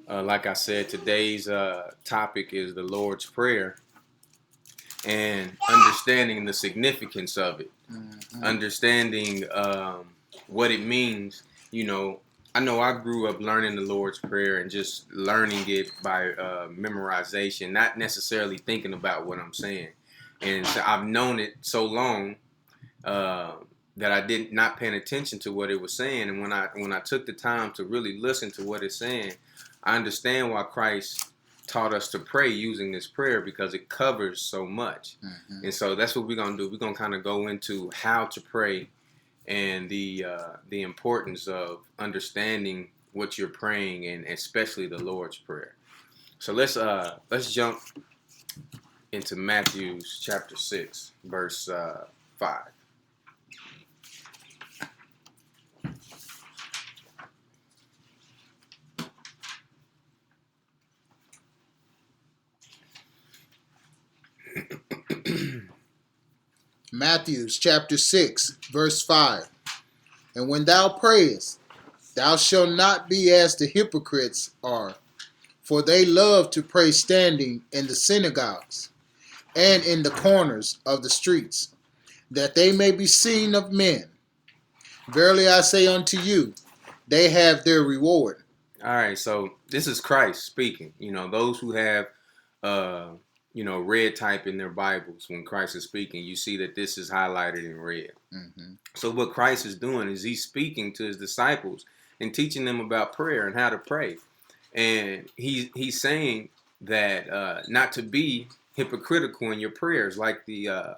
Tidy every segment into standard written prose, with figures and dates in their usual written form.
Like I said, today's topic is the Lord's Prayer and understanding the significance of it, understanding what it means. You know, I know I grew up learning the Lord's Prayer and just learning it by memorization, not necessarily thinking about what I'm saying. And so I've known it so long uh, that I did not paying attention to what it was saying. And when I took the time to really listen to what it's saying, I understand why Christ taught us to pray using this prayer because it covers so much. And so that's what we're gonna do. We're gonna kind of go into how to pray and the importance of understanding what you're praying and especially the Lord's Prayer. So let's jump into Matthew's chapter 6, verse 5. Matthew chapter 6, verse 5. And when thou prayest, thou shalt not be as the hypocrites are, for they love to pray standing in the synagogues and in the corners of the streets, that they may be seen of men. Verily I say unto you, they have their reward. All right, so this is Christ speaking. You know, those who have red type in their Bibles, when Christ is speaking, you see that this is highlighted in red. So what Christ is doing is he's speaking to his disciples and teaching them about prayer and how to pray. And he's saying that not to be hypocritical in your prayers like the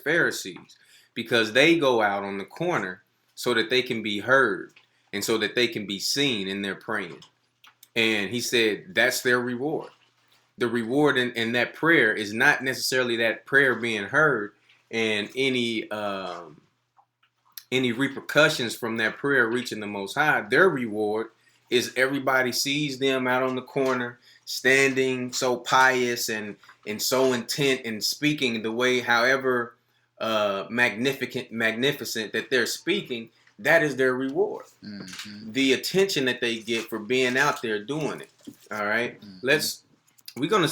Pharisees, because they go out on the corner so that they can be heard and so that they can be seen in their praying. And he said that's their reward. The reward in that prayer is not necessarily that prayer being heard and any repercussions from that prayer reaching the Most High. Their reward is everybody sees them out on the corner standing so pious and so intent and speaking the way however magnificent that they're speaking. That is their reward. The attention that they get for being out there doing it. All right. We're gonna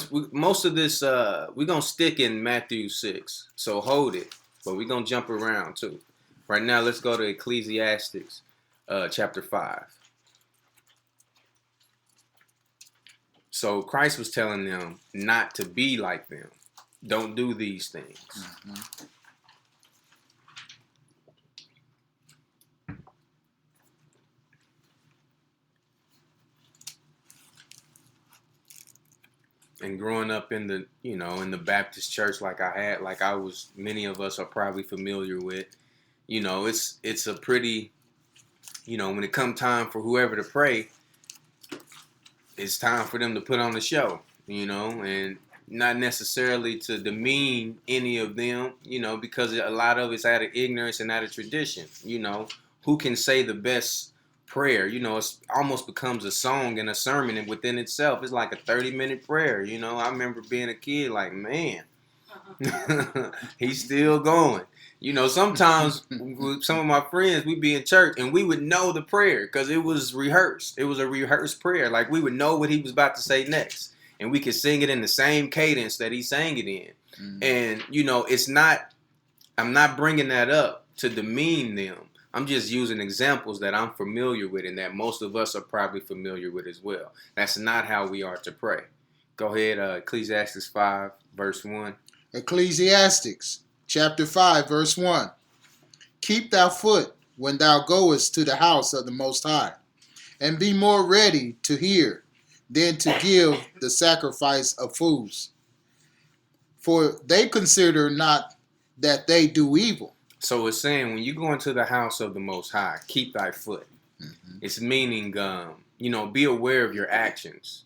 stick in Matthew 6, so hold it, but we're gonna jump around too. Right now, let's go to Ecclesiastes chapter 5. So Christ was telling them not to be like them. Don't do these things. And growing up in the Baptist church like many of us are probably familiar with, it's a pretty, when it come time for whoever to pray, it's time for them to put on the show, and not necessarily to demean any of them, because a lot of it's out of ignorance and out of tradition, who can say the best prayer, it's almost becomes a song and a sermon within itself. It's like a 30-minute prayer, I remember being a kid like, man, he's still going. Sometimes with some of my friends, we'd be in church and we would know the prayer because it was rehearsed. It was a rehearsed prayer. Like we would know what he was about to say next. And we could sing it in the same cadence that he sang it in. And, I'm not bringing that up to demean them. I'm just using examples that I'm familiar with and that most of us are probably familiar with as well. That's not how we are to pray. Go ahead, Ecclesiastes 5, verse 1. Ecclesiastes chapter 5, verse 1. Keep thy foot when thou goest to the house of the Most High, and be more ready to hear than to give the sacrifice of fools. For they consider not that they do evil. So it's saying when you go into the house of the Most High, keep thy foot. It's meaning, be aware of your actions.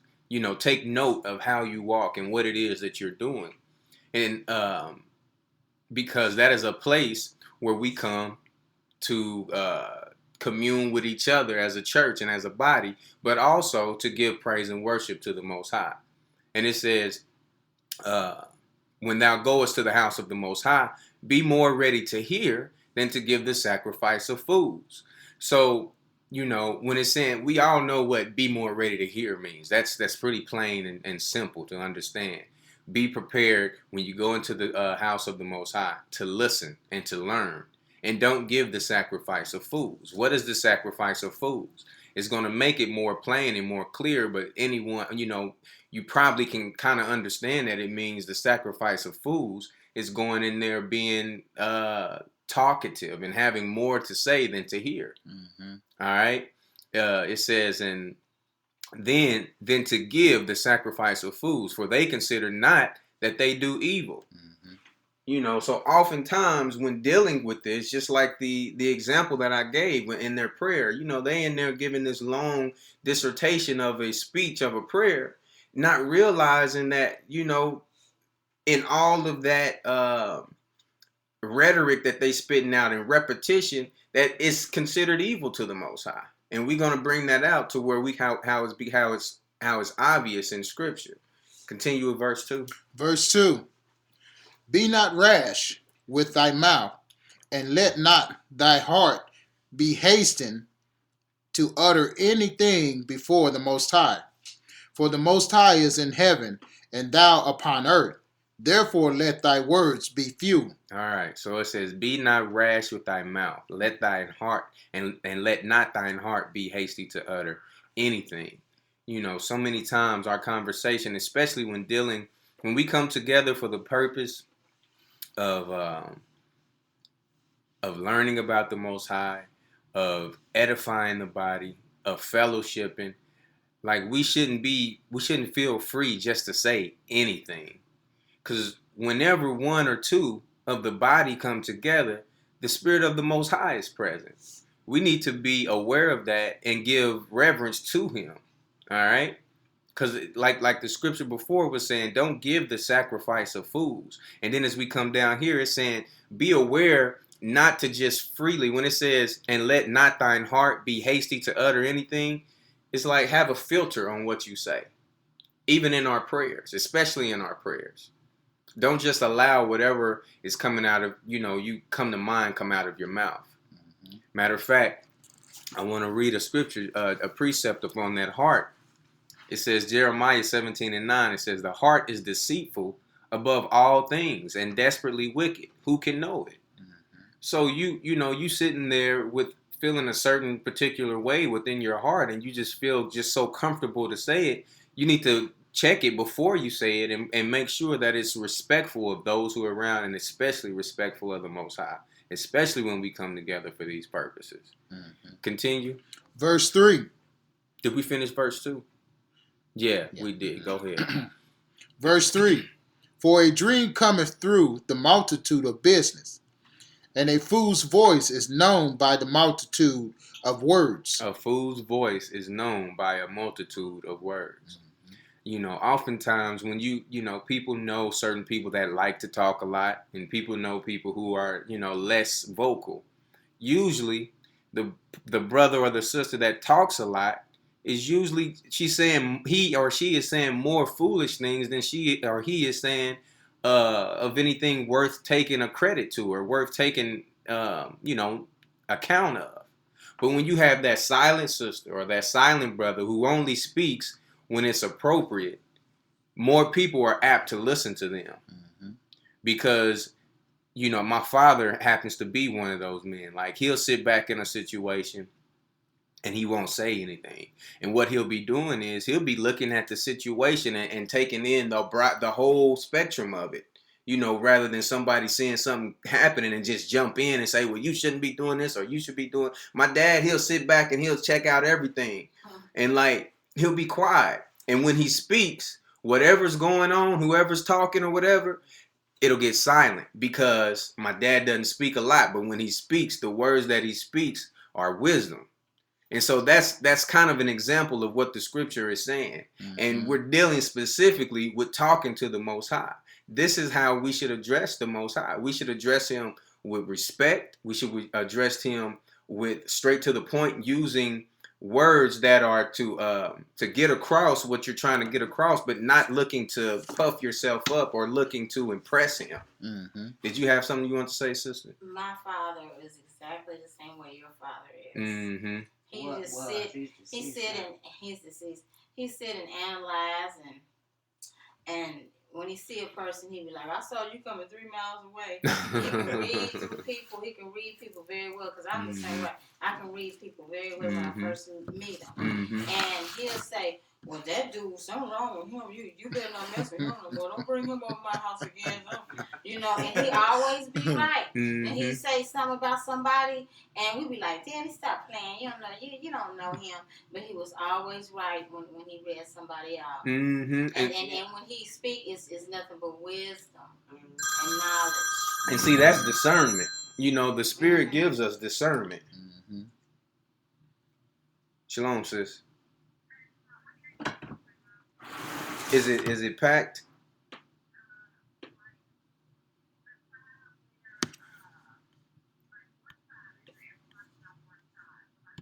Take note of how you walk and what it is that you're doing. And because that is a place where we come to commune with each other as a church and as a body, but also to give praise and worship to the Most High. And it says, when thou goest to the house of the Most High, be more ready to hear than to give the sacrifice of fools. So you know, when it's saying, we all know what be more ready to hear means. That's pretty plain and simple to understand. Be prepared when you go into the house of the Most High to listen and to learn. And don't give the sacrifice of fools. What is the sacrifice of fools? It's going to make it more plain and more clear, but anyone, you know, you probably can kind of understand that it means the sacrifice of fools is going in there being talkative and having more to say than to hear. Mm-hmm. All right. It says, and then to give the sacrifice of fools, for they consider not that they do evil. Mm-hmm. You know, so oftentimes when dealing with this, just like the example that I gave in their prayer, you know, they in there giving this long dissertation of a speech of a prayer, not realizing that, you know, in all of that rhetoric that they spitting out in repetition, that is considered evil to the Most High. And we're gonna bring that out to where we how it's obvious in Scripture. Continue with verse 2. Verse 2. Be not rash with thy mouth, and let not thy heart be hasten to utter anything before the Most High. For the Most High is in heaven, and thou upon earth. Therefore let thy words be few. All right. So it says, be not rash with thy mouth. Let thine heart, and let not thine heart be hasty to utter anything. You know, so many times our conversation, especially when we come together for the purpose of learning about the Most High, of edifying the body, of fellowshipping, like we shouldn't feel free just to say anything. Because whenever one or two of the body come together, the Spirit of the Most High is present. We need to be aware of that and give reverence to Him. All right? Because like the scripture before was saying, don't give the sacrifice of fools. And then as we come down here, it's saying, be aware not to just freely, when it says, and let not thine heart be hasty to utter anything, it's like have a filter on what you say. Even in our prayers, especially in our prayers. Don't just allow whatever is coming out of, you come to mind, come out of your mouth. Mm-hmm. Matter of fact, I want to read a scripture, a precept upon that heart. It says, Jeremiah 17:9, it says, the heart is deceitful above all things and desperately wicked. Who can know it? Mm-hmm. So you sitting there with feeling a certain particular way within your heart, and you just feel just so comfortable to say it. You need to check it before you say it and make sure that it's respectful of those who are around, and especially respectful of the Most High, especially when we come together for these purposes. Mm-hmm. Continue. Verse 3. Did we finish verse 2? Yeah, we did. Go ahead. Verse 3. For a dream cometh through the multitude of business, and a fool's voice is known by the multitude of words. A fool's voice is known by a multitude of words. Oftentimes when people know certain people that like to talk a lot, and people know people who are, less vocal. Usually the brother or the sister that talks a lot is usually he or she is saying more foolish things than she or he is saying of anything worth taking a credit to or worth taking account of. But when you have that silent sister or that silent brother who only speaks when it's appropriate, more people are apt to listen to them. Mm-hmm. Because my father happens to be one of those men. Like, he'll sit back in a situation and he won't say anything. And what he'll be doing is he'll be looking at the situation and taking in the whole spectrum of it, rather than somebody seeing something happening and just jump in and say, well, you shouldn't be doing this or you should be doing. My dad, he'll sit back and he'll check out everything. And he'll be quiet. And when he speaks, whatever's going on, whoever's talking or whatever, it'll get silent, because my dad doesn't speak a lot. But when he speaks, the words that he speaks are wisdom. And so that's kind of an example of what the scripture is saying. Mm-hmm. And we're dealing specifically with talking to the Most High. This is how we should address the Most High. We should address him with respect. We should address him with straight to the point, using words that are to get across what you're trying to get across, but not looking to puff yourself up or looking to impress him. Mm-hmm. Did you have something you want to say, sister? My father is exactly the same way your father is. Mm-hmm. He just sit. He sit and he's deceased. He sit and analyze and when he see a person, he be like, "I saw you coming 3 miles away." He can read through people. He can read people very well because I'm the same way. I can read people very well when I first meet them. And he'll say, "Well, that dude, something wrong with him. You better not mess with him no more. Don't bring him over my house again." You know, and he always be right. And he say something about somebody, and we be like, "Daddy, stop playing. You don't know you don't know him." But he was always right when he read somebody out. And when he speak, it's nothing but wisdom and knowledge. And see, that's discernment. You know, the Spirit gives us discernment. Shalom, sis. Is it packed?